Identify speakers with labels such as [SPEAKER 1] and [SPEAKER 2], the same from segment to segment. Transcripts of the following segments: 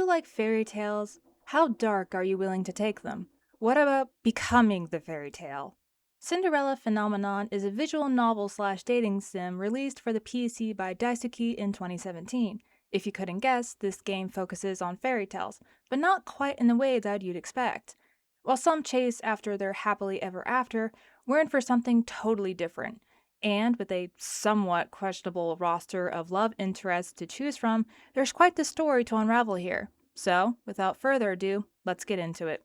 [SPEAKER 1] like fairy tales? How dark are you willing to take them? What about becoming the fairy tale? Cinderella Phenomenon is a visual novel/dating sim released for the PC by Daisuke in 2017. If you couldn't guess, this game focuses on fairy tales, but not quite in the way that you'd expect. While some chase after their happily ever after, we're in for something totally different. And with a somewhat questionable roster of love interests to choose from, there's quite the story to unravel here. So, without further ado, let's get into it.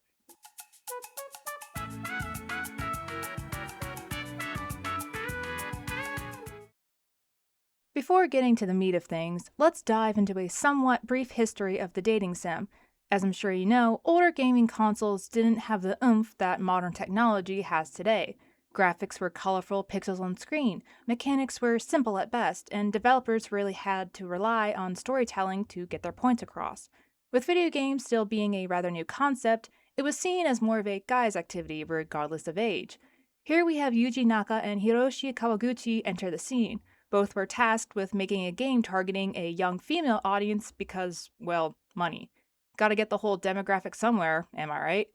[SPEAKER 1] Before getting to the meat of things, let's dive into a somewhat brief history of the dating sim. As I'm sure you know, older gaming consoles didn't have the oomph that modern technology has today. Graphics were colorful pixels on screen, mechanics were simple at best, and developers really had to rely on storytelling to get their points across. With video games still being a rather new concept, it was seen as more of a guy's activity regardless of age. Here we have Yuji Naka and Hiroshi Kawaguchi enter the scene. Both were tasked with making a game targeting a young female audience because, well, money. Gotta get the whole demographic somewhere, am I right?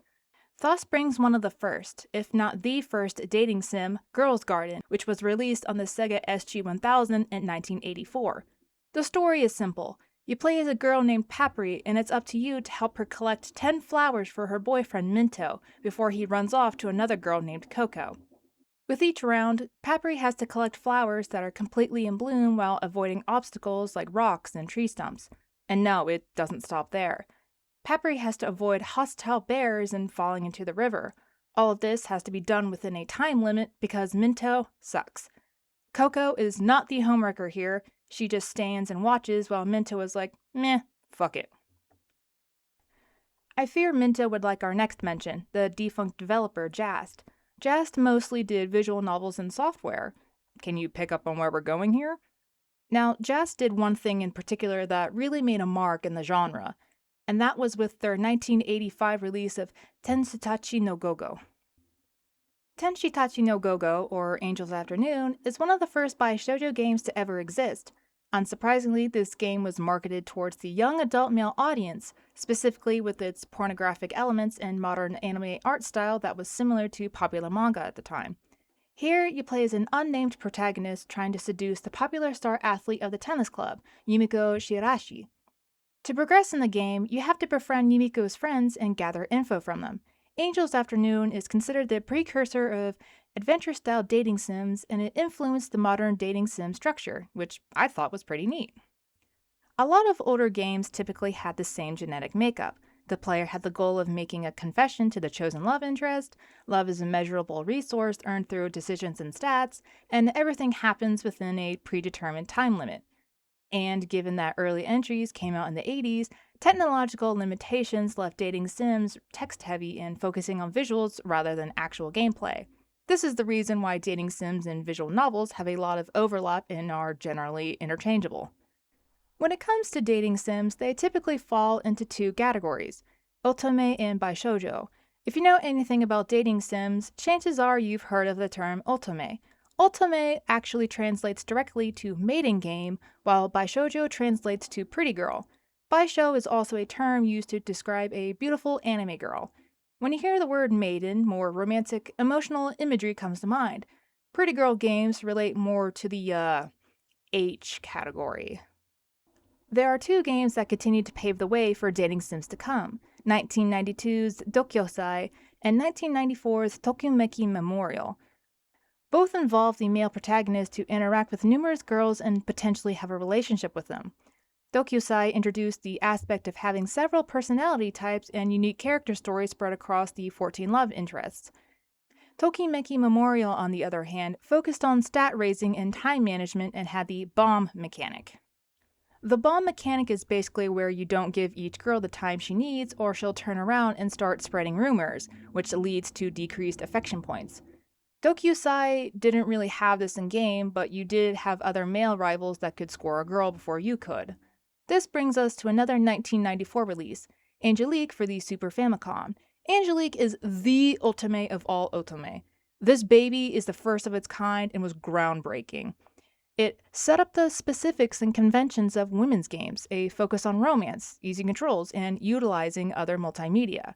[SPEAKER 1] Thus brings one of the first, if not the first, dating sim, Girls Garden, which was released on the Sega SG-1000 in 1984. The story is simple. You play as a girl named Papri, and it's up to you to help her collect 10 flowers for her boyfriend Minto before he runs off to another girl named Coco. With each round, Papri has to collect flowers that are completely in bloom while avoiding obstacles like rocks and tree stumps. And no, it doesn't stop there. Papri has to avoid hostile bears and falling into the river. All of this has to be done within a time limit because Minto sucks. Coco is not the homewrecker here. She just stands and watches while Minto is like, meh, fuck it. I fear Minto would like our next mention, the defunct developer Jast. Jast mostly did visual novels and software. Can you pick up on where we're going here? Now, Jast did one thing in particular that really made a mark in the genre, and that was with their 1985 release of Tenshitachi no Gogo. Tenshitachi no Gogo, or Angel's Afternoon, is one of the first Shoujo games to ever exist. Unsurprisingly, this game was marketed towards the young adult male audience, specifically with its pornographic elements and modern anime art style that was similar to popular manga at the time. Here, you play as an unnamed protagonist trying to seduce the popular star athlete of the tennis club, Yumiko Shirashi. To progress in the game, you have to befriend Yumiko's friends and gather info from them. Angel's Afternoon is considered the precursor of adventure-style dating sims, and it influenced the modern dating sim structure, which I thought was pretty neat. A lot of older games typically had the same genetic makeup. The player had the goal of making a confession to the chosen love interest. Love is a measurable resource earned through decisions and stats, and everything happens within a predetermined time limit. And given that early entries came out in the 80s, technological limitations left dating sims text-heavy and focusing on visuals rather than actual gameplay. This is the reason why dating sims and visual novels have a lot of overlap and are generally interchangeable. When it comes to dating sims, they typically fall into two categories, otome and baishoujo. If you know anything about dating sims, chances are you've heard of the term otome. Otome actually translates directly to mating game, while baishoujo translates to pretty girl. Baishou is also a term used to describe a beautiful anime girl. When you hear the word maiden, more romantic, emotional imagery comes to mind. Pretty girl games relate more to the, H category. There are two games that continue to pave the way for dating sims to come, 1992's Dokyosai and 1994's Tokimeki Memorial. Both involve the male protagonist to interact with numerous girls and potentially have a relationship with them. Dokyosai introduced the aspect of having several personality types and unique character stories spread across the 14 love interests. Tokimeki Memorial, on the other hand, focused on stat raising and time management and had the bomb mechanic. The bomb mechanic is basically where you don't give each girl the time she needs or she'll turn around and start spreading rumors, which leads to decreased affection points. Dokyosai didn't really have this in-game, but you did have other male rivals that could score a girl before you could. This brings us to another 1994 release, Angelique for the Super Famicom. Angelique is the ultimate of all otome. This baby is the first of its kind and was groundbreaking. It set up the specifics and conventions of women's games, a focus on romance, easy controls, and utilizing other multimedia.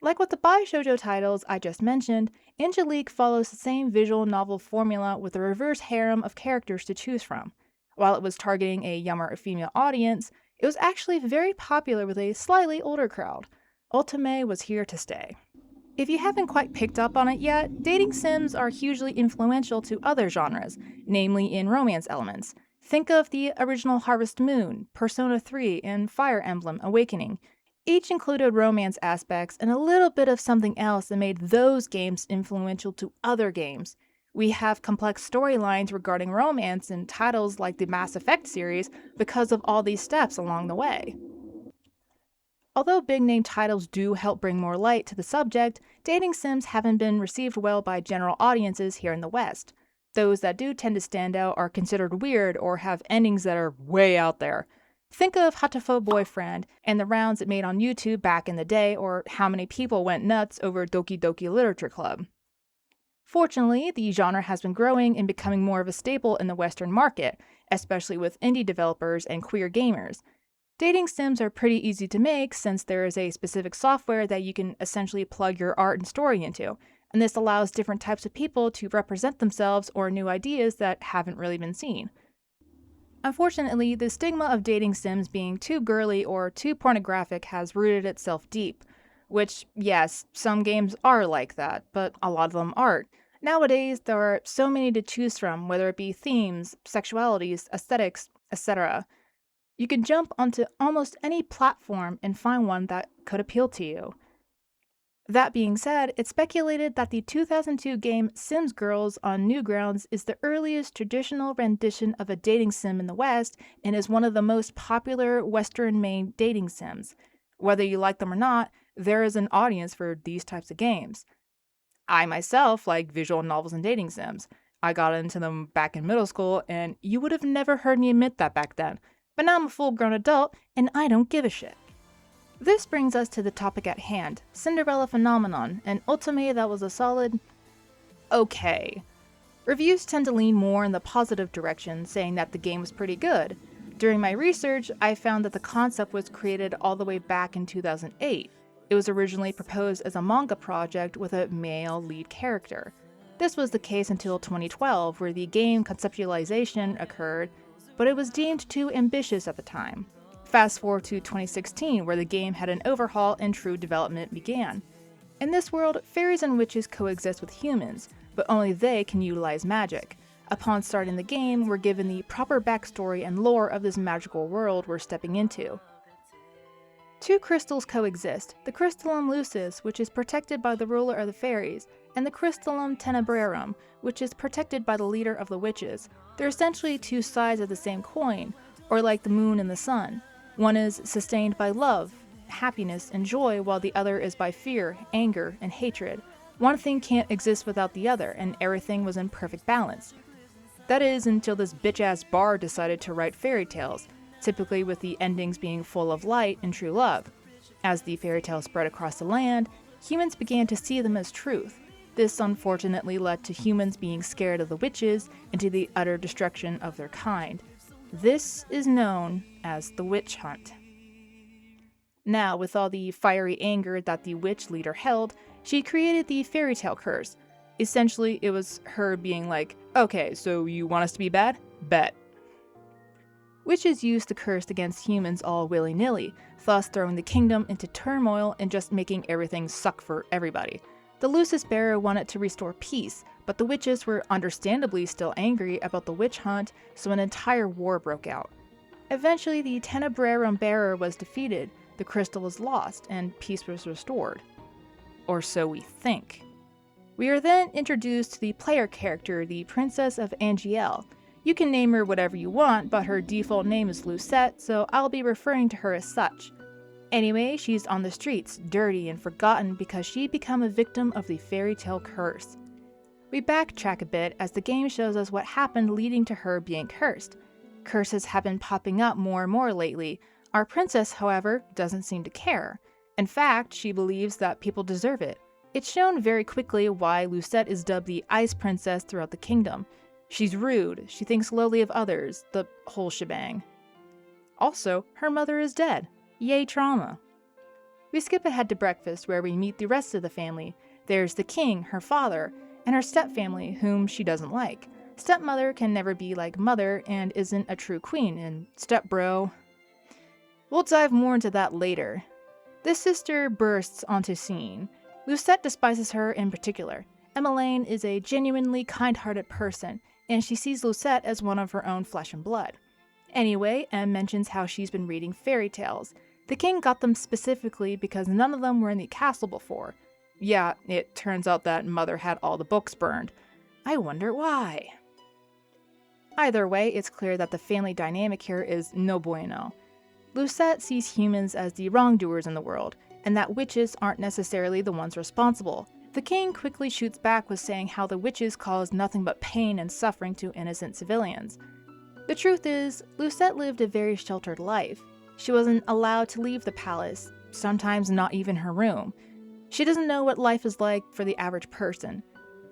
[SPEAKER 1] Like with the Shoujo titles I just mentioned, Angelique follows the same visual novel formula with a reverse harem of characters to choose from. While it was targeting a younger female audience, it was actually very popular with a slightly older crowd. Ultime was here to stay. If you haven't quite picked up on it yet, dating sims are hugely influential to other genres, namely in romance elements. Think of the original Harvest Moon, Persona 3, and Fire Emblem Awakening. Each included romance aspects and a little bit of something else that made those games influential to other games. We have complex storylines regarding romance in titles like the Mass Effect series because of all these steps along the way. Although big-name titles do help bring more light to the subject, dating sims haven't been received well by general audiences here in the West. Those that do tend to stand out are considered weird or have endings that are way out there. Think of Hatofo Boyfriend and the rounds it made on YouTube back in the day, or how many people went nuts over Doki Doki Literature Club. Fortunately, the genre has been growing and becoming more of a staple in the Western market, especially with indie developers and queer gamers. Dating sims are pretty easy to make since there is a specific software that you can essentially plug your art and story into, and this allows different types of people to represent themselves or new ideas that haven't really been seen. Unfortunately, the stigma of dating sims being too girly or too pornographic has rooted itself deep, which, yes, some games are like that, but a lot of them aren't. Nowadays, there are so many to choose from, whether it be themes, sexualities, aesthetics, etc. You can jump onto almost any platform and find one that could appeal to you. That being said, it's speculated that the 2002 game Sims Girls on Newgrounds is the earliest traditional rendition of a dating sim in the West and is one of the most popular Western-made dating sims. Whether you like them or not, there is an audience for these types of games. I myself like visual novels and dating sims. I got into them back in middle school, and you would have never heard me admit that back then. But now I'm a full-grown adult, and I don't give a shit. This brings us to the topic at hand, Cinderella Phenomenon, an ultime that was a solid okay. Reviews tend to lean more in the positive direction, saying that the game was pretty good. During my research, I found that the concept was created all the way back in 2008. It was originally proposed as a manga project with a male lead character. This was the case until 2012, where the game conceptualization occurred, but it was deemed too ambitious at the time. Fast forward to 2016, where the game had an overhaul and true development began. In this world, fairies and witches coexist with humans, but only they can utilize magic. Upon starting the game, we're given the proper backstory and lore of this magical world we're stepping into. Two crystals coexist, the Crystallum Lucis, which is protected by the ruler of the fairies, and the Crystallum Tenebrarum, which is protected by the leader of the witches. They're essentially two sides of the same coin, or like the moon and the sun. One is sustained by love, happiness, and joy, while the other is by fear, anger, and hatred. One thing can't exist without the other, and everything was in perfect balance. That is, until this bitch-ass bard decided to write fairy tales, typically with the endings being full of light and true love. As the fairy tales spread across the land, humans began to see them as truth. This unfortunately led to humans being scared of the witches and to the utter destruction of their kind. This is known as the witch hunt. Now, with all the fiery anger that the witch leader held, she created the fairy tale curse. Essentially, it was her being like, okay, so you want us to be bad? Bet. Witches used the curse against humans all willy-nilly, thus throwing the kingdom into turmoil and just making everything suck for everybody. The Lucis bearer wanted to restore peace, but the witches were understandably still angry about the witch hunt, so an entire war broke out. Eventually, the Tenebrarum bearer was defeated, the crystal was lost, and peace was restored. Or so we think. We are then introduced to the player character, the Princess of Angiel. You can name her whatever you want, but her default name is Lucette, so I'll be referring to her as such. Anyway, she's on the streets, dirty and forgotten because she'd become a victim of the fairy tale curse. We backtrack a bit as the game shows us what happened leading to her being cursed. Curses have been popping up more and more lately. Our princess, however, doesn't seem to care. In fact, she believes that people deserve it. It's shown very quickly why Lucette is dubbed the Ice Princess throughout the kingdom. She's rude, she thinks lowly of others, the whole shebang. Also, her mother is dead. Yay trauma. We skip ahead to breakfast where we meet the rest of the family. There's the king, her father, and her stepfamily, whom she doesn't like. Stepmother can never be like mother and isn't a true queen, and stepbro. We'll dive more into that later. This sister bursts onto scene. Lucette despises her in particular. Emmeline is a genuinely kind-hearted person, and she sees Lucette as one of her own flesh and blood. Anyway, Em mentions how she's been reading fairy tales. The king got them specifically because none of them were in the castle before. Yeah, it turns out that Mother had all the books burned. I wonder why. Either way, it's clear that the family dynamic here is no bueno. Lucette sees humans as the wrongdoers in the world, and that witches aren't necessarily the ones responsible. The king quickly shoots back with saying how the witches caused nothing but pain and suffering to innocent civilians. The truth is, Lucette lived a very sheltered life. She wasn't allowed to leave the palace, sometimes not even her room. She doesn't know what life is like for the average person.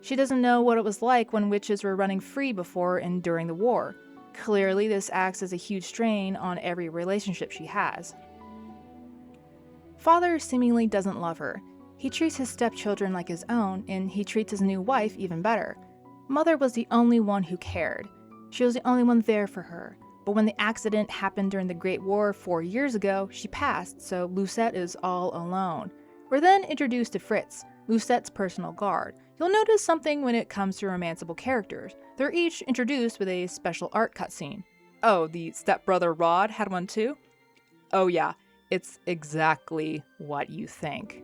[SPEAKER 1] She doesn't know what it was like when witches were running free before and during the war. Clearly, this acts as a huge strain on every relationship she has. Father seemingly doesn't love her. He treats his stepchildren like his own, and he treats his new wife even better. Mother was the only one who cared. She was the only one there for her. But when the accident happened during the Great War 4 years ago, she passed, so Lucette is all alone. We're then introduced to Fritz, Lucette's personal guard. You'll notice something when it comes to romanceable characters. They're each introduced with a special art cutscene. Oh, the stepbrother Rod had one too? Oh yeah, it's exactly what you think.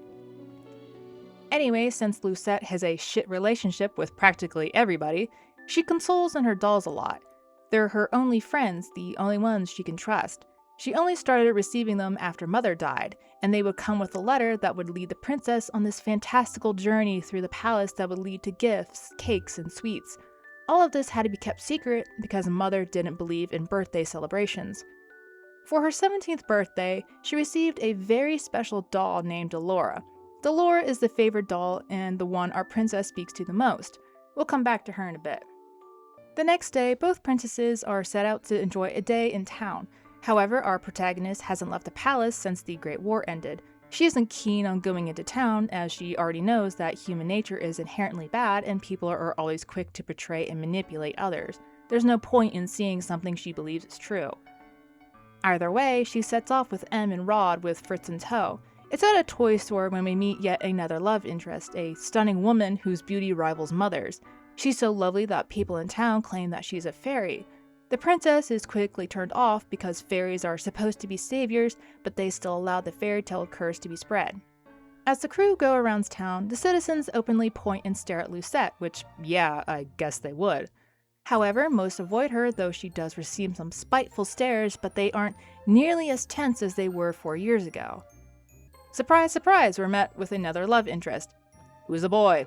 [SPEAKER 1] Anyway, since Lucette has a shit relationship with practically everybody, she consoles in her dolls a lot. They're her only friends, the only ones she can trust. She only started receiving them after Mother died, and they would come with a letter that would lead the princess on this fantastical journey through the palace that would lead to gifts, cakes, and sweets. All of this had to be kept secret because Mother didn't believe in birthday celebrations. For her 17th birthday, she received a very special doll named Delora. Delora is the favorite doll and the one our princess speaks to the most. We'll come back to her in a bit. The next day, both princesses are set out to enjoy a day in town. However, our protagonist hasn't left the palace since the Great War ended. She isn't keen on going into town, as she already knows that human nature is inherently bad and people are always quick to betray and manipulate others. There's no point in seeing something she believes is true. Either way, she sets off with Em and Rod with Fritz in tow. It's at a toy store when we meet yet another love interest, a stunning woman whose beauty rivals Mother's. She's so lovely that people in town claim that she's a fairy. The princess is quickly turned off because fairies are supposed to be saviors, but they still allow the fairy tale curse to be spread. As the crew go around town, the citizens openly point and stare at Lucette, which, yeah, I guess they would. However, most avoid her, though she does receive some spiteful stares, but they aren't nearly as tense as they were 4 years ago. Surprise, surprise, we're met with another love interest. Who's a boy?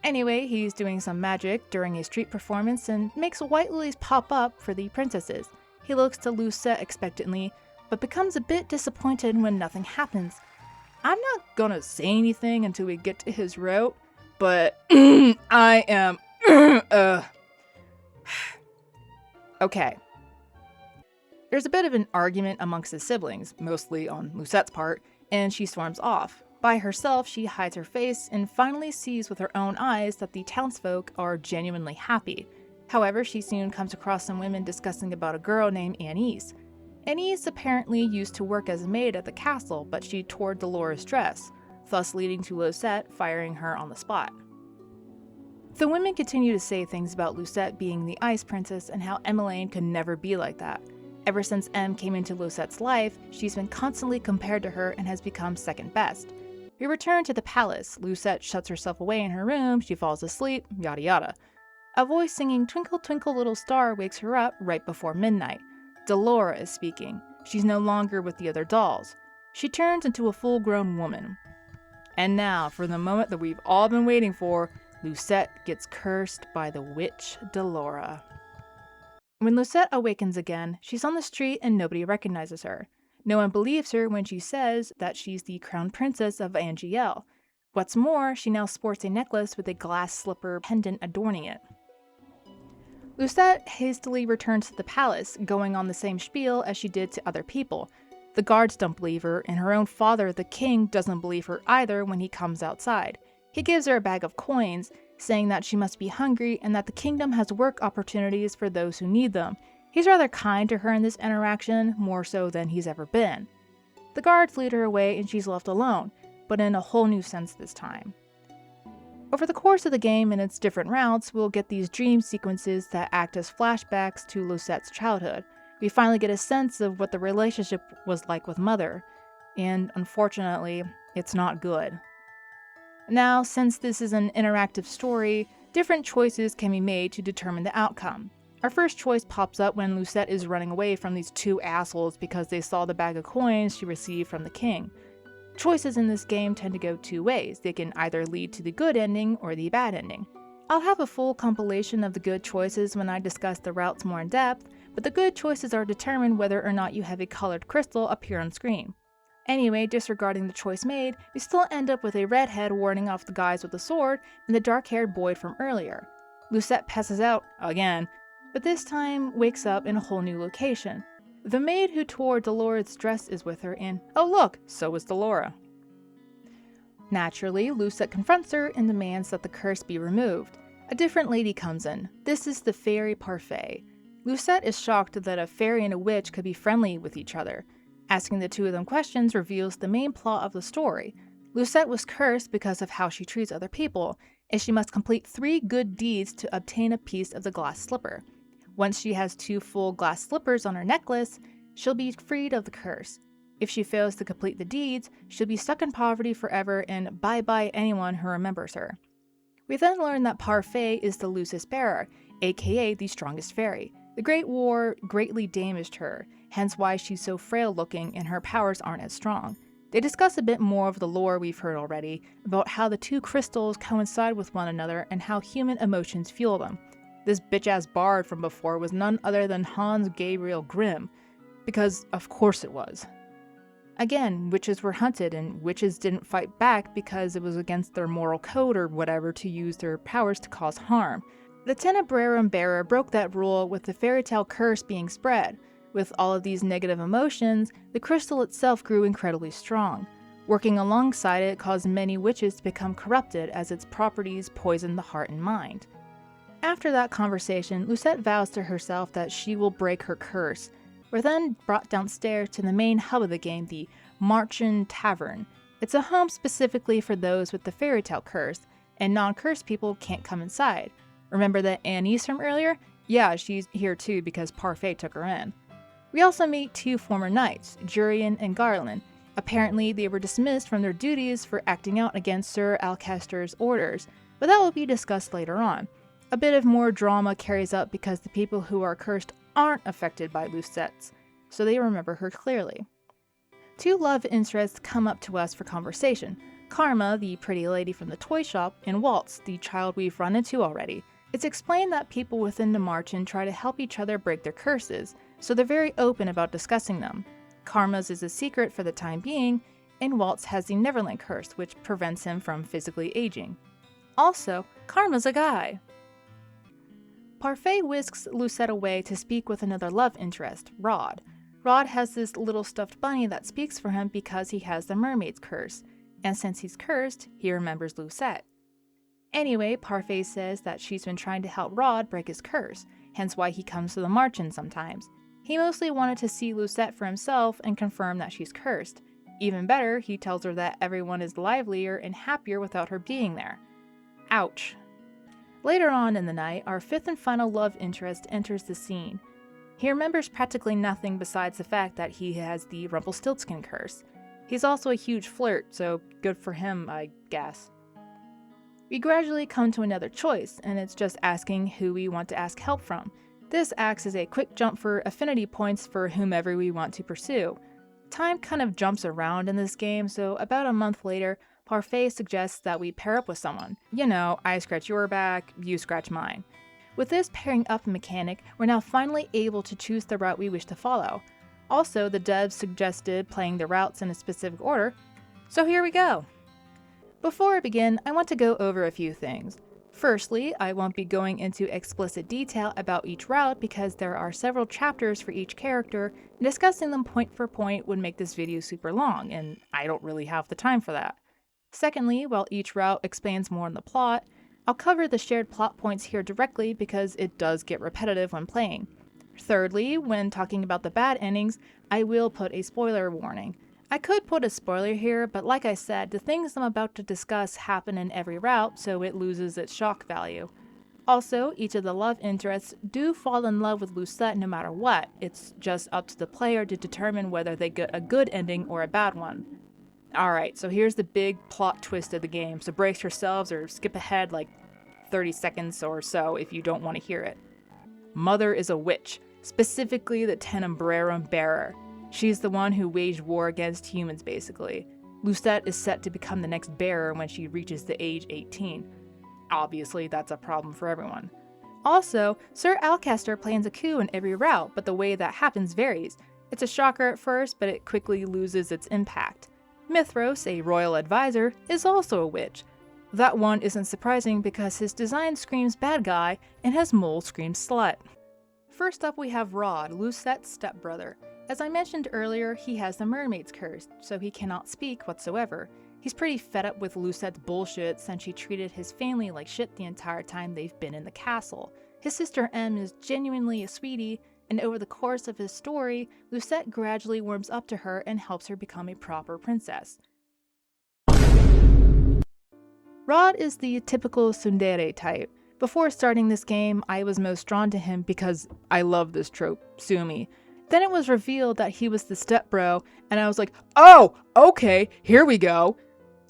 [SPEAKER 1] Anyway, he's doing some magic during a street performance and makes white lilies pop up for the princesses. He looks to Lucette expectantly, but becomes a bit disappointed when nothing happens. I'm not gonna say anything until we get to his route, but I am Okay. There's a bit of an argument amongst the siblings, mostly on Lucette's part, and she storms off. By herself, she hides her face and finally sees with her own eyes that the townsfolk are genuinely happy. However, she soon comes across some women discussing about a girl named Anise. Anise apparently used to work as a maid at the castle, but she tore Delora's dress, thus leading to Lucette firing her on the spot. The women continue to say things about Lucette being the Ice Princess and how Emmeline could never be like that. Ever since Em came into Lucette's life, she's been constantly compared to her and has become second best. We return to the palace. Lucette shuts herself away in her room, she falls asleep, yada yada. A voice singing Twinkle Twinkle Little Star wakes her up right before midnight. Delora is speaking. She's no longer with the other dolls. She turns into a full-grown woman. And now, for the moment that we've all been waiting for, Lucette gets cursed by the witch Delora. When Lucette awakens again, she's on the street and nobody recognizes her. No one believes her when she says that she's the crown princess of Angiel. What's more, she now sports a necklace with a glass slipper pendant adorning it. Lucette hastily returns to the palace, going on the same spiel as she did to other people. The guards don't believe her, and her own father, the king, doesn't believe her either when he comes outside. He gives her a bag of coins, saying that she must be hungry and that the kingdom has work opportunities for those who need them. He's rather kind to her in this interaction, more so than he's ever been. The guards lead her away and she's left alone, but in a whole new sense this time. Over the course of the game and its different routes, we'll get these dream sequences that act as flashbacks to Lucette's childhood. We finally get a sense of what the relationship was like with Mother, and unfortunately, it's not good. Now, since this is an interactive story, different choices can be made to determine the outcome. Our first choice pops up when Lucette is running away from these two assholes because they saw the bag of coins she received from the king. Choices in this game tend to go two ways. They can either lead to the good ending or the bad ending. I'll have a full compilation of the good choices when I discuss the routes more in depth, but the good choices are determined whether or not you have a colored crystal appear on screen. Anyway, disregarding the choice made, we still end up with a redhead warding off the guys with the sword and the dark-haired boy from earlier. Lucette passes out, again, but this time wakes up in a whole new location. The maid who tore Dolores' dress is with her, and oh look, so is Delora. Naturally, Lucette confronts her and demands that the curse be removed. A different lady comes in. This is the fairy Parfait. Lucette is shocked that a fairy and a witch could be friendly with each other. Asking the two of them questions reveals the main plot of the story. Lucette was cursed because of how she treats other people, and she must complete 3 good deeds to obtain a piece of the glass slipper. Once she has 2 full glass slippers on her necklace, she'll be freed of the curse. If she fails to complete the deeds, she'll be stuck in poverty forever and bye-bye anyone who remembers her. We then learn that Parfait is the Lucis Bearer, aka the strongest fairy. The Great War greatly damaged her, hence why she's so frail looking and her powers aren't as strong. They discuss a bit more of the lore we've heard already, about how the 2 crystals coincide with one another and how human emotions fuel them. This bitch-ass bard from before was none other than Hans Gabriel Grimm, because of course it was. Again, witches were hunted, and witches didn't fight back because it was against their moral code or whatever to use their powers to cause harm. The Tenebrarum Bearer broke that rule with the fairy tale curse being spread. With all of these negative emotions, the crystal itself grew incredibly strong. Working alongside it caused many witches to become corrupted as its properties poisoned the heart and mind. After that conversation, Lucette vows to herself that she will break her curse. We're then brought downstairs to the main hub of the game, the Marchen Tavern. It's a home specifically for those with the fairy tale curse, and non-cursed people can't come inside. Remember that Annie's from earlier? Yeah, she's here too because Parfait took her in. We also meet 2 former knights, Jurian and Garland. Apparently, they were dismissed from their duties for acting out against Sir Alcester's orders, but that will be discussed later on. A bit of more drama carries up because the people who are cursed aren't affected by Lucette's, so they remember her clearly. 2 love interests come up to us for conversation. Karma, the pretty lady from the toy shop, and Waltz, the child we've run into already. It's explained that people within the Marchen try to help each other break their curses, so they're very open about discussing them. Karma's is a secret for the time being, and Waltz has the Neverland curse, which prevents him from physically aging. Also, Karma's a guy. Parfait whisks Lucette away to speak with another love interest, Rod. Rod has this little stuffed bunny that speaks for him because he has the mermaid's curse, and since he's cursed, he remembers Lucette. Anyway, Parfait says that she's been trying to help Rod break his curse, hence why he comes to the Marchen sometimes. He mostly wanted to see Lucette for himself and confirm that she's cursed. Even better, he tells her that everyone is livelier and happier without her being there. Ouch. Later on in the night, our 5th and final love interest enters the scene. He remembers practically nothing besides the fact that he has the Rumpelstiltskin curse. He's also a huge flirt, so good for him, I guess. We gradually come to another choice, and it's just asking who we want to ask help from. This acts as a quick jump for affinity points for whomever we want to pursue. Time kind of jumps around in this game, so about a month later, Parfait suggests that we pair up with someone. You know, I scratch your back, you scratch mine. With this pairing up mechanic, we're now finally able to choose the route we wish to follow. Also, the devs suggested playing the routes in a specific order, so here we go. Before I begin, I want to go over a few things. Firstly, I won't be going into explicit detail about each route because there are several chapters for each character, and discussing them point for point would make this video super long, and I don't really have the time for that. Secondly, while each route expands more on the plot, I'll cover the shared plot points here directly because it does get repetitive when playing. Thirdly, when talking about the bad endings, I will put a spoiler warning. I could put a spoiler here, but like I said, the things I'm about to discuss happen in every route, so it loses its shock value. Also, each of the love interests do fall in love with Lucette no matter what. It's just up to the player to determine whether they get a good ending or a bad one. Alright, so here's the big plot twist of the game, so brace yourselves or skip ahead like 30 seconds or so if you don't want to hear it. Mother is a witch, specifically the Tenebrarum bearer. She's the one who waged war against humans, basically. Lucette is set to become the next bearer when she reaches the age 18. Obviously, that's a problem for everyone. Also, Sir Alcaster plans a coup in every route, but the way that happens varies. It's a shocker at first, but it quickly loses its impact. Mithros, a royal advisor, is also a witch. That one isn't surprising because his design screams bad guy and his mole screams slut. First up we have Rod, Lucette's stepbrother. As I mentioned earlier, he has the mermaid's curse, so he cannot speak whatsoever. He's pretty fed up with Lucette's bullshit since she treated his family like shit the entire time they've been in the castle. His sister Em is genuinely a sweetie, and over the course of his story, Lucette gradually warms up to her and helps her become a proper princess. Rod is the typical tsundere type. Before starting this game, I was most drawn to him because I love this trope, sue me. Then it was revealed that he was the stepbro, and I was like, oh, okay, here we go.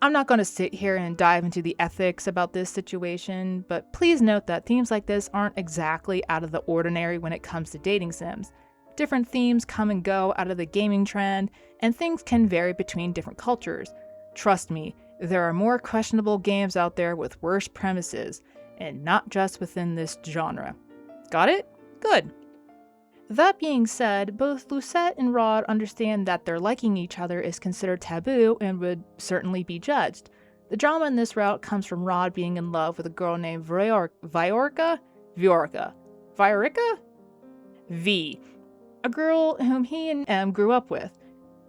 [SPEAKER 1] I'm not going to sit here and dive into the ethics about this situation, but please note that themes like this aren't exactly out of the ordinary when it comes to dating sims. Different themes come and go out of the gaming trend, and things can vary between different cultures. Trust me, there are more questionable games out there with worse premises, and not just within this genre. Got it? Good. That being said, both Lucette and Rod understand that their liking each other is considered taboo and would certainly be judged. The drama in this route comes from Rod being in love with a girl named Viorica? V. A girl whom he and M grew up with.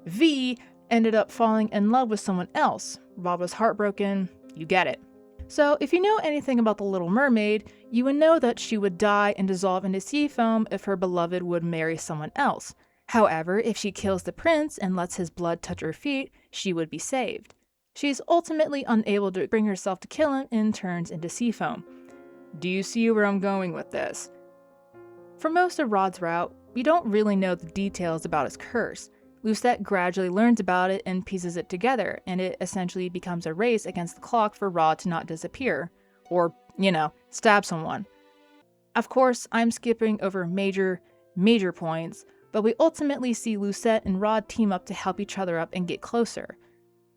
[SPEAKER 1] V ended up falling in love with someone else. Rod was heartbroken. You get it. So, if you know anything about the Little Mermaid, you would know that she would die and dissolve into sea foam if her beloved would marry someone else. However, if she kills the prince and lets his blood touch her feet, she would be saved. She is ultimately unable to bring herself to kill him and turns into sea foam. Do you see where I'm going with this? For most of Rod's route, we don't really know the details about his curse. Lucette gradually learns about it and pieces it together, and it essentially becomes a race against the clock for Rod to not disappear. Or, stab someone. Of course, I'm skipping over major points, but we ultimately see Lucette and Rod team up to help each other up and get closer.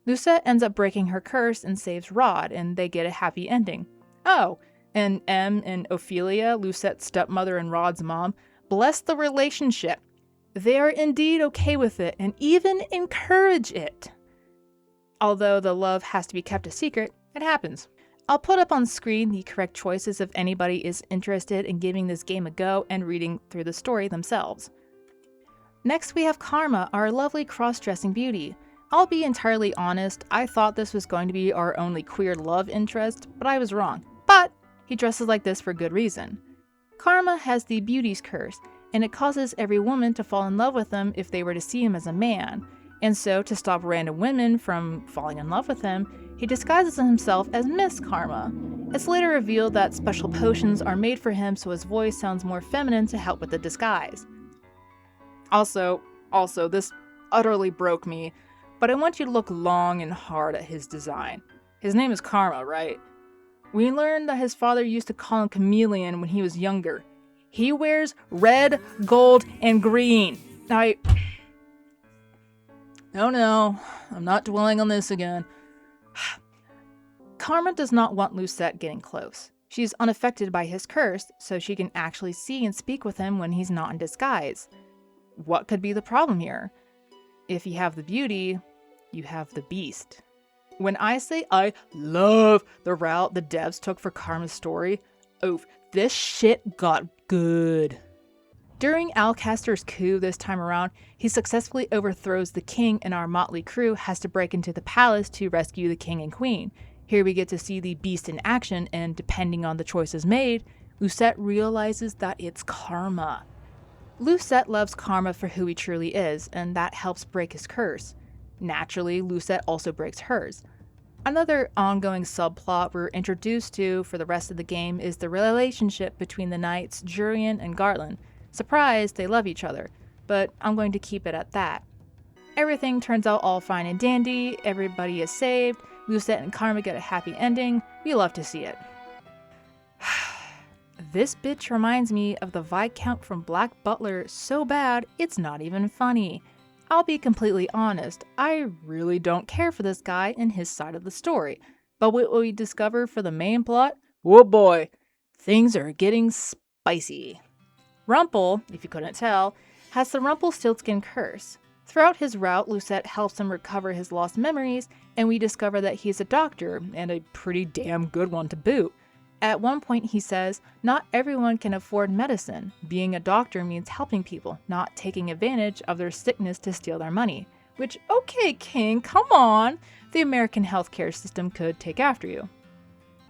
[SPEAKER 1] Lucette ends up breaking her curse and saves Rod, and they get a happy ending. Oh, and Em and Ophelia, Lucette's stepmother and Rod's mom, bless the relationship. They are indeed okay with it and even encourage it. Although the love has to be kept a secret, it happens. I'll put up on screen the correct choices if anybody is interested in giving this game a go and reading through the story themselves. Next we have Karma, our lovely cross-dressing beauty. I'll be entirely honest, I thought this was going to be our only queer love interest, but I was wrong. But he dresses like this for good reason. Karma has the beauty's curse, and it causes every woman to fall in love with him if they were to see him as a man. And so, to stop random women from falling in love with him, he disguises himself as Miss Karma. It's later revealed that special potions are made for him so his voice sounds more feminine to help with the disguise. Also, this utterly broke me, but I want you to look long and hard at his design. His name is Karma, right? We learned that his father used to call him Chameleon when he was younger. He wears red, gold, and green. No, I'm not dwelling on this again. Karma does not want Lucette getting close. She's unaffected by his curse, so she can actually see and speak with him when he's not in disguise. What could be the problem here? If you have the beauty, you have the beast. When I say I love the route the devs took for Karma's story, oof, this shit got good. During Alcaster's coup this time around, he successfully overthrows the king, and our motley crew has to break into the palace to rescue the king and queen. Here we get to see the beast in action, and depending on the choices made, Lucette realizes that it's Karma. Lucette loves Karma for who he truly is, and that helps break his curse. Naturally, Lucette also breaks hers. Another ongoing subplot we're introduced to for the rest of the game is the relationship between the knights Jurian and Garland. Surprise, they love each other, but I'm going to keep it at that. Everything turns out all fine and dandy, everybody is saved, Lucette and Karma get a happy ending, we love to see it. This bitch reminds me of the Viscount from Black Butler so bad, it's not even funny. I'll be completely honest, I really don't care for this guy and his side of the story. But what we discover for the main plot? Whoa boy, things are getting spicy. Rumpel, if you couldn't tell, has the Rumpelstiltskin curse. Throughout his route, Lucette helps him recover his lost memories, and we discover that he's a doctor, and a pretty damn good one to boot. At one point he says, not everyone can afford medicine. Being a doctor means helping people, not taking advantage of their sickness to steal their money. Which, okay, King, come on! The American healthcare system could take after you.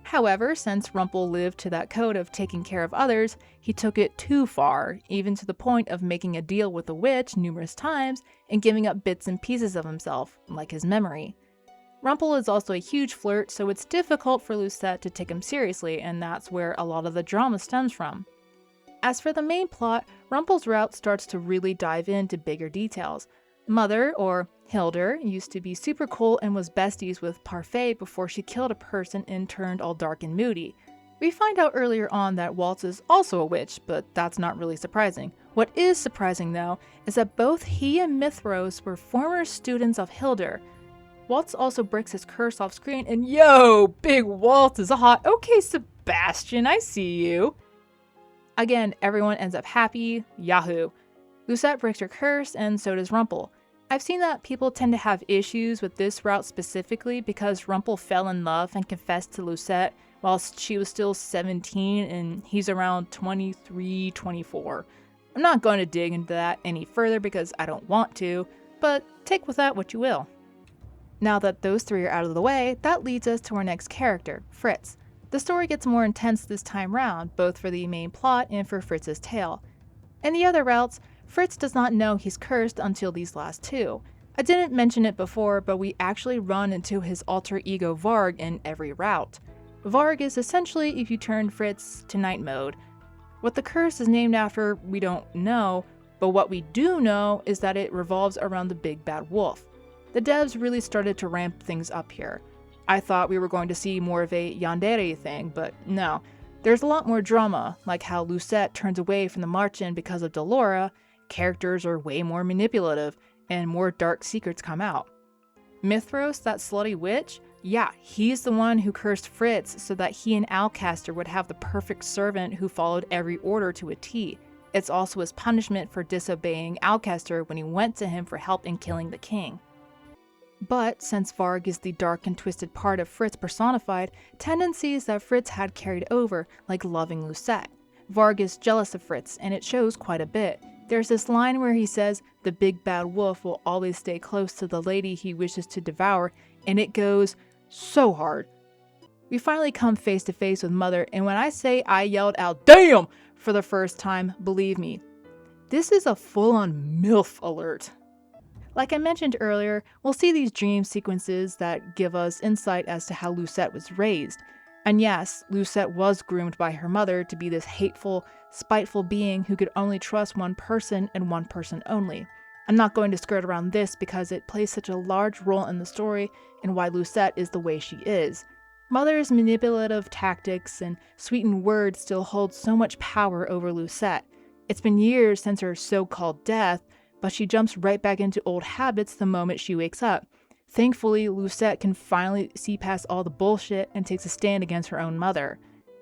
[SPEAKER 1] However, since Rumpel lived to that code of taking care of others, he took it too far, even to the point of making a deal with the witch numerous times and giving up bits and pieces of himself, like his memory. Rumpel is also a huge flirt, so it's difficult for Lucette to take him seriously, and that's where a lot of the drama stems from. As for the main plot, Rumpel's route starts to really dive into bigger details. Mother, or Hildur, used to be super cool and was besties with Parfait before she killed a person and turned all dark and moody. We find out earlier on that Waltz is also a witch, but that's not really surprising. What is surprising, though, is that both he and Mithros were former students of Hildur. Waltz also breaks his curse off screen, and yo, big Waltz is hot. Okay, Sebastian, I see you. Again, everyone ends up happy. Yahoo. Lucette breaks her curse, and so does Rumpel. I've seen that people tend to have issues with this route specifically because Rumpel fell in love and confessed to Lucette whilst she was still 17 and he's around 23, 24. I'm not going to dig into that any further because I don't want to, but take with that what you will. Now that those three are out of the way, that leads us to our next character, Fritz. The story gets more intense this time round, both for the main plot and for Fritz's tale. In the other routes, Fritz does not know he's cursed until these last two. I didn't mention it before, but we actually run into his alter ego Varg in every route. Varg is essentially if you turn Fritz to night mode. What the curse is named after, we don't know, but what we do know is that it revolves around the big bad wolf. The devs really started to ramp things up here. I thought we were going to see more of a yandere thing, but no. There's a lot more drama, like how Lucette turns away from the Marchen because of Delora, characters are way more manipulative, and more dark secrets come out. Mithros, that slutty witch? Yeah, he's the one who cursed Fritz so that he and Alcaster would have the perfect servant who followed every order to a T. It's also his punishment for disobeying Alcaster when he went to him for help in killing the king. But since Varg is the dark and twisted part of Fritz personified, tendencies that Fritz had carried over, like loving Lucette. Varg is jealous of Fritz, and it shows quite a bit. There's this line where he says, the big bad wolf will always stay close to the lady he wishes to devour, and it goes so hard. We finally come face to face with Mother, and when I say I yelled out, "Damn!" for the first time, believe me, this is a full-on MILF alert. Like I mentioned earlier, we'll see these dream sequences that give us insight as to how Lucette was raised. And yes, Lucette was groomed by her mother to be this hateful, spiteful being who could only trust one person and one person only. I'm not going to skirt around this because it plays such a large role in the story and why Lucette is the way she is. Mother's manipulative tactics and sweetened words still hold so much power over Lucette. It's been years since her so-called death, but she jumps right back into old habits the moment she wakes up. Thankfully, Lucette can finally see past all the bullshit and takes a stand against her own mother.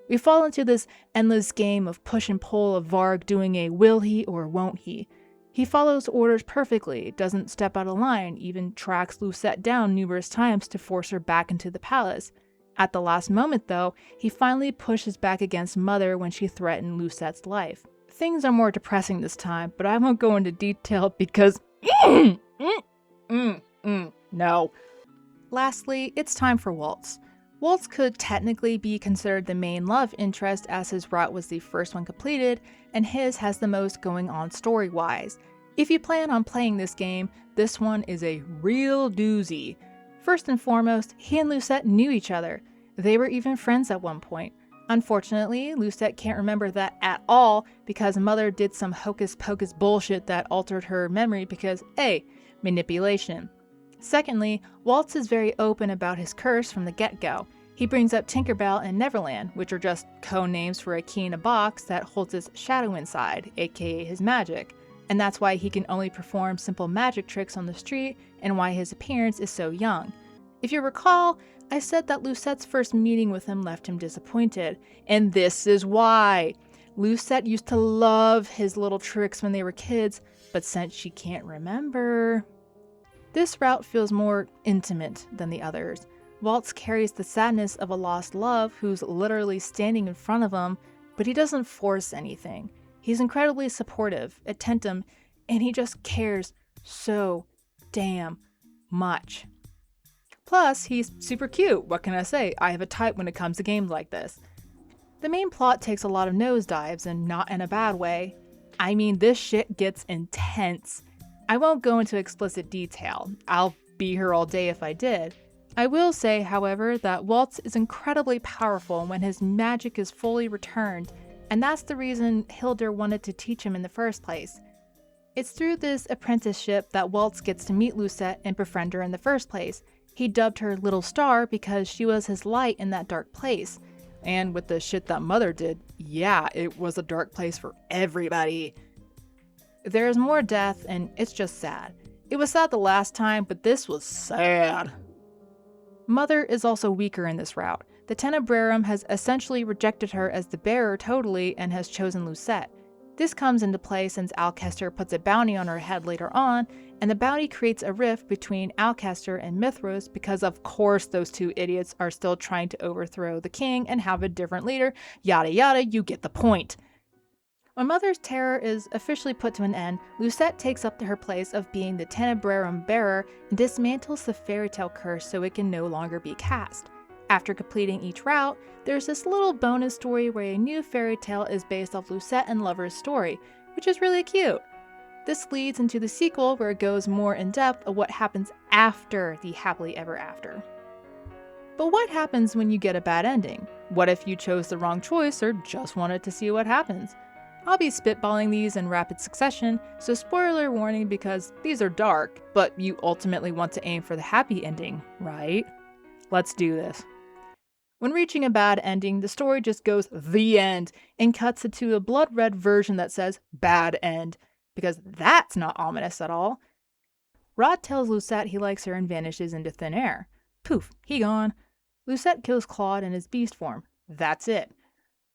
[SPEAKER 1] We fall into this endless game of push and pull of Varg doing a will he or won't he. He follows orders perfectly, doesn't step out of line, even tracks Lucette down numerous times to force her back into the palace. At the last moment, though, he finally pushes back against Mother when she threatened Lucette's life. Things are more depressing this time, but I won't go into detail because no. Lastly, it's time for Waltz. Waltz could technically be considered the main love interest as his route was the first one completed, and his has the most going on story-wise. If you plan on playing this game, this one is a real doozy. First and foremost, he and Lucette knew each other. They were even friends at one point. Unfortunately, Lucette can't remember that at all because Mother did some hocus-pocus bullshit that altered her memory because A. Manipulation. Secondly, Waltz is very open about his curse from the get-go. He brings up Tinkerbell and Neverland, which are just code names for a key in a box that holds his shadow inside, aka his magic. And that's why he can only perform simple magic tricks on the street and why his appearance is so young. If you recall, I said that Lucette's first meeting with him left him disappointed, and this is why. Lucette used to love his little tricks when they were kids, but since she can't remember... This route feels more intimate than the others. Waltz carries the sadness of a lost love who's literally standing in front of him, but he doesn't force anything. He's incredibly supportive, attentive, and he just cares so damn much. Plus, he's super cute. What can I say? I have a type when it comes to games like this. The main plot takes a lot of nosedives, and not in a bad way. I mean, this shit gets intense. I won't go into explicit detail. I'll be here all day if I did. I will say, however, that Waltz is incredibly powerful when his magic is fully returned, and that's the reason Hildur wanted to teach him in the first place. It's through this apprenticeship that Waltz gets to meet Lucette and befriend her in the first place. He dubbed her Little Star because she was his light in that dark place. And with the shit that Mother did, yeah, it was a dark place for everybody. There's more death, and it's just sad. It was sad the last time, but this was sad. Mother is also weaker in this route. The Tenebrarum has essentially rejected her as the bearer totally and has chosen Lucette. This comes into play since Alcester puts a bounty on her head later on, and the bounty creates a rift between Alcester and Mithros because of course those two idiots are still trying to overthrow the king and have a different leader, yada yada, you get the point. When Mother's terror is officially put to an end, Lucette takes up her place of being the Tenebrarum bearer and dismantles the fairy tale curse so it can no longer be cast. After completing each route, there's this little bonus story where a new fairy tale is based off Lucette and Lover's story, which is really cute. This leads into the sequel where it goes more in depth of what happens after the happily ever after. But what happens when you get a bad ending? What if you chose the wrong choice or just wanted to see what happens? I'll be spitballing these in rapid succession, so spoiler warning because these are dark, but you ultimately want to aim for the happy ending, right? Let's do this. When reaching a bad ending, the story just goes the end and cuts it to a blood red version that says bad end, because that's not ominous at all. Rod tells Lucette he likes her and vanishes into thin air. Poof, he gone. Lucette kills Claude in his beast form. That's it.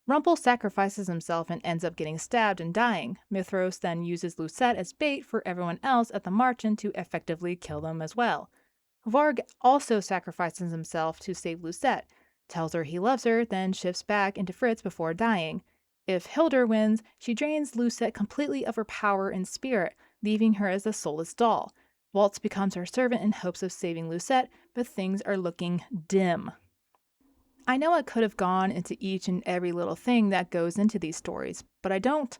[SPEAKER 1] Rumpel sacrifices himself and ends up getting stabbed and dying. Mithros then uses Lucette as bait for everyone else at the Marchen to effectively kill them as well. Varg also sacrifices himself to save Lucette, tells her he loves her, then shifts back into Fritz before dying. If Hildur wins, she drains Lucette completely of her power and spirit, leaving her as a soulless doll. Waltz becomes her servant in hopes of saving Lucette, but things are looking dim. I know I could have gone into each and every little thing that goes into these stories, but I don't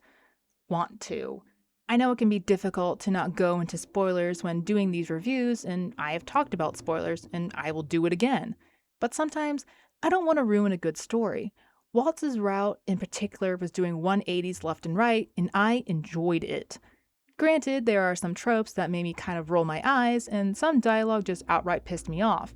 [SPEAKER 1] want to. I know it can be difficult to not go into spoilers when doing these reviews, and I have talked about spoilers, and I will do it again. But sometimes, I don't want to ruin a good story. Waltz's route, in particular, was doing 180s left and right, and I enjoyed it. Granted, there are some tropes that made me kind of roll my eyes, and some dialogue just outright pissed me off.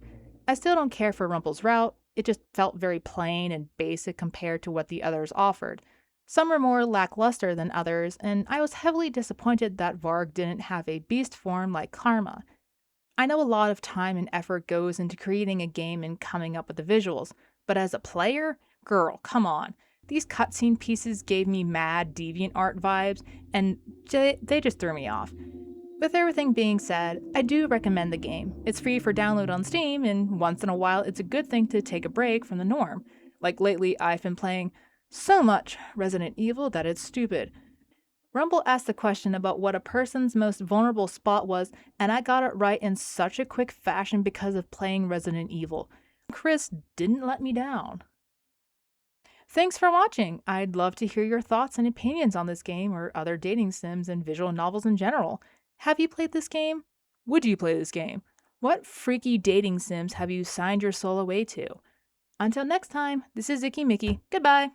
[SPEAKER 1] I still don't care for Rumpel's route. It just felt very plain and basic compared to what the others offered. Some were more lackluster than others, and I was heavily disappointed that Varg didn't have a beast form like Karma. I know a lot of time and effort goes into creating a game and coming up with the visuals, but as a player, girl, come on. These cutscene pieces gave me mad DeviantArt vibes, and they just threw me off. With everything being said, I do recommend the game. It's free for download on Steam, and once in a while it's a good thing to take a break from the norm. Like lately, I've been playing so much Resident Evil that it's stupid. Rumpel asked the question about what a person's most vulnerable spot was, and I got it right in such a quick fashion because of playing Resident Evil. Chris didn't let me down. Thanks for watching! I'd love to hear your thoughts and opinions on this game or other dating sims and visual novels in general. Have you played this game? Would you play this game? What freaky dating sims have you signed your soul away to? Until next time, this is Icky Mickey. Goodbye!